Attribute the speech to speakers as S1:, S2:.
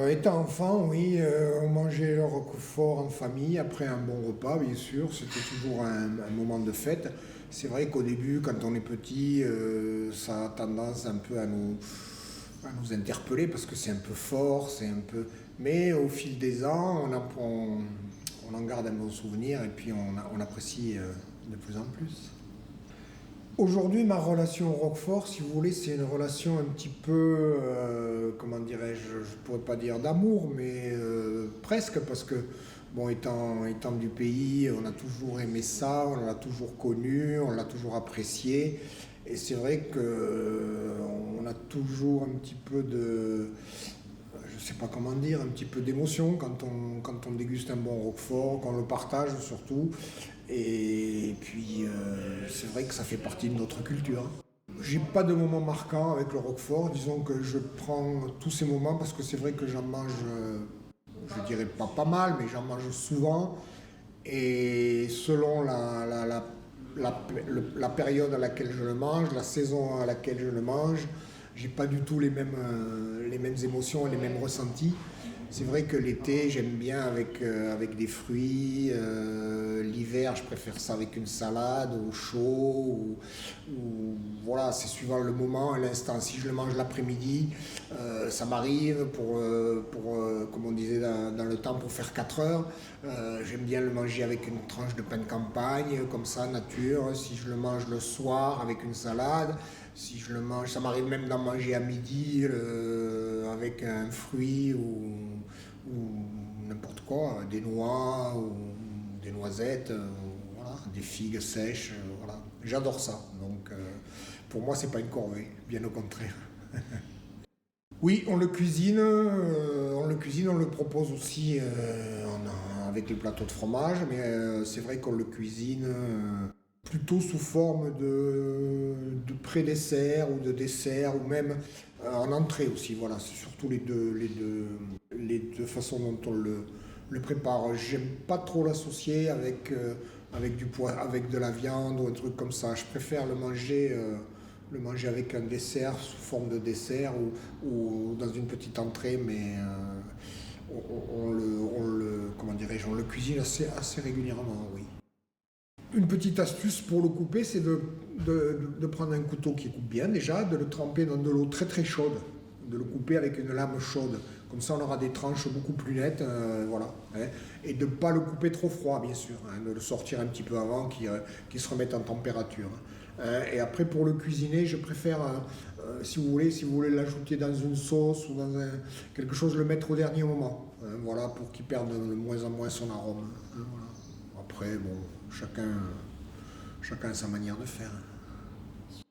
S1: Étant enfant, oui, on mangeait le roquefort en famille après un bon repas, bien sûr. C'était toujours un moment de fête. C'est vrai qu'au début, quand on est petit, ça a tendance un peu à nous interpeller parce que c'est un peu fort, c'est un peu. Mais au fil des ans, on en garde un bon souvenir et puis on apprécie de plus en plus. Aujourd'hui, ma relation au Roquefort, si vous voulez, c'est une relation un petit peu, comment dirais-je, je ne pourrais pas dire d'amour, mais presque, parce que, bon, étant du pays, on a toujours aimé ça, on l'a toujours connu, on l'a toujours apprécié. Et c'est vrai qu'on a toujours un petit peu de, je ne sais pas comment dire, un petit peu d'émotion quand on déguste un bon Roquefort, qu'on le partage surtout. Et puis, c'est vrai que ça fait partie de notre culture. J'ai pas de moment marquant avec le Roquefort. Disons que je prends tous ces moments parce que c'est vrai que j'en mange, je dirais pas mal, mais j'en mange souvent. Et selon la période à laquelle je le mange, la saison à laquelle je le mange, j'ai pas du tout les mêmes émotions et les mêmes ressentis. C'est vrai que l'été, j'aime bien avec des fruits. L'hiver, je préfère ça avec une salade au chaud. Voilà, c'est suivant le moment, l'instant. Si je le mange l'après-midi, ça m'arrive comme on disait dans le temps, pour faire 4 heures. J'aime bien le manger avec une tranche de pain de campagne, comme ça, nature. Si je le mange le soir avec une salade, si je le mange, ça m'arrive même d'en manger à midi avec un fruit ou n'importe quoi, des noix ou des noisettes, voilà, des figues sèches, voilà. J'adore ça. Donc pour moi, c'est pas une corvée, bien au contraire. Oui, on le propose aussi avec les plateaux de fromage, mais c'est vrai qu'on le cuisine plutôt sous forme de pré-dessert ou de dessert ou même en entrée aussi. Voilà, c'est surtout les deux façons dont le prépare. J'aime pas trop l'associer avec avec de la viande ou un truc comme ça. Je préfère le manger avec un dessert sous forme de dessert ou dans une petite entrée, mais comment dirais-je, on le cuisine assez régulièrement, oui. Une petite astuce pour le couper, c'est de prendre un couteau qui coupe bien déjà, de le tremper dans de l'eau très très chaude, de le couper avec une lame chaude. Comme ça, on aura des tranches beaucoup plus nettes, voilà. Hein. Et de ne pas le couper trop froid, bien sûr, hein, de le sortir un petit peu avant qu'il se remette en température. Hein. Et après, pour le cuisiner, je préfère, si vous voulez l'ajouter dans une sauce ou dans quelque chose, le mettre au dernier moment. Hein, voilà, pour qu'il perde de moins en moins son arôme. Hein, voilà. Après, bon, chacun a sa manière de faire.